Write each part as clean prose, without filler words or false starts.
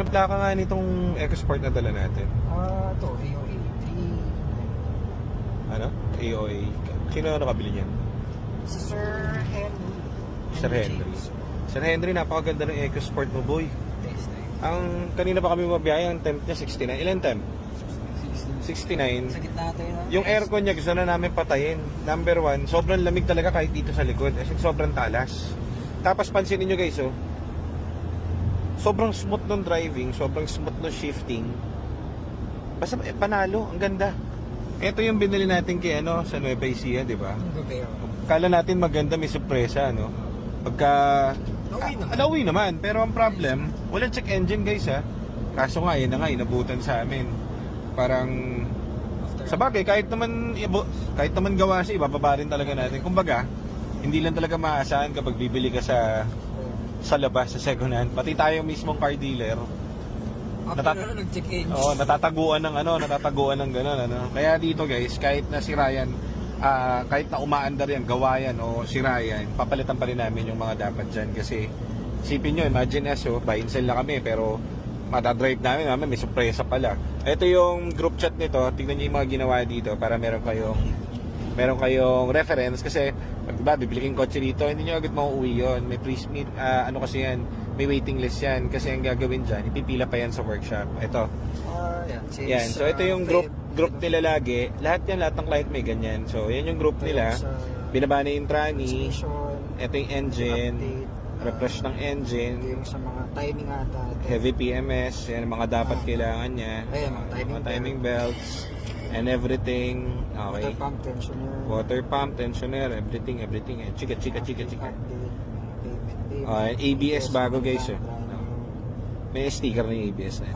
Anong plaka nga nitong EcoSport na dala natin? Ito, AOA 3. Ano? AOA. Sino nakabili niyan? Si Sir Henry. Sir Henry. Sir Henry, napakaganda ng EcoSport mo, boy. Thanks, thanks. Ang kanina pa kami mabiyaya, ang temp niya 69. Ilan temp? 69. Sa gitna tayo na. Yung aircon niya gusto na namin patayin. Number 1, sobrang lamig talaga kahit dito sa likod. As in, sobrang talas. Tapos pansinin nyo guys, oh. Sobrang smooth ng driving, sobrang smooth ng shifting. Basta panalo, ang ganda. Ito yung binili natin kay sa Nueva Ecija, di ba? Ang gabero. Kala natin maganda, may sorpresa, no? Pagka nauwi naman, pero ang problem, walang check engine guys, ha. Kaso nga, yun na nga, inabutan sa amin. Parang sa bagay, kahit naman gawa siya, ibababa rin talaga natin. Kumbaga, hindi lang talaga maasahan kapag bibili ka sa labas, sa second hand. Pati tayo mismong car dealer, nag-check engine. natataguan ng gano'n, ano. Kaya dito guys, kahit na si Ryan, kahit na umaandar yan, gawa yan o sira yan, papalitan pa rin namin yung mga dapat dyan. Kasi isipin nyo, imagine buy and sell na kami, pero matadrive namin, may sorpresa pala. Ito yung group chat nito, tignan nyo yung mga ginawa dito para meron kayong reference. Kasi diba, bibili kang kotse dito, hindi nyo agad mauuwi yun. May pre-meet, kasi yan, may waiting list yan. Kasi ang gagawin dyan, ipipila pa yan sa workshop. Ito. Yan. So ito yung group nila lagi. Lahat ng client may ganyan. So yan yung group nila. Binaba na yung tranny. Ito yung engine. Refresh ng engine. Yung sa mga timing ata. Heavy PMS. Yan mga dapat kailangan niya. Ayan, mga timing belts. And everything. Okay. Water pump, tensioner, everything. Chika. ABS bago guys. May sticker ng ABS na.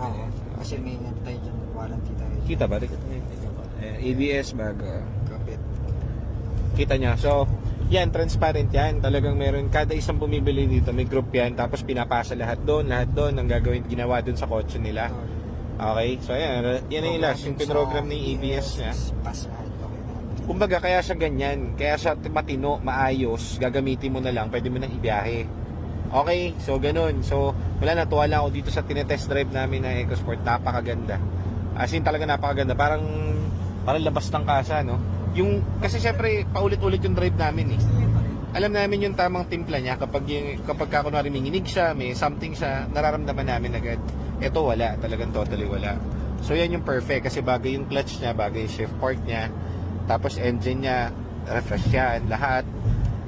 Kasi may tayo dyan, warranty tayo. Kita ba? ABS bago. Kapit. Kita niya. So, yan, transparent yan. Talagang meron, kada isang bumibili dito, may group yan. Tapos pinapasa lahat doon. Ang gagawin, ginawa doon sa kotse nila. Okay? So, yan ang ilas. Yung pinrogram ng ABS niya. Kumbaga, kaya siya ganyan. Kaya siya matino, maayos. Gagamitin mo na lang. Pwede mo nang ibiyahe. Okay? So, ganun. So, wala, natuwa lang ako dito sa tinetest drive namin na EcoSport. Napakaganda. As in, talaga napakaganda. Parang labas ng kasa, no? Kasi syempre, paulit-ulit yung drive namin, eh. Alam namin yung tamang timpla niya. Kapag kunwari minginig siya, may something siya, nararamdaman namin agad. Ito wala, talagang totally wala. So yan yung perfect kasi bagay yung clutch niya, bagay yung shift fork niya, tapos engine niya, refresh yan, lahat.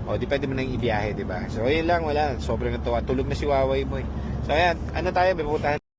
O di pwede mo nang ibiyahe, di ba? So yun lang, wala, sobrang natuwa. Tulog na si Waway Boy. So ayan, tayo, may pupuntahan.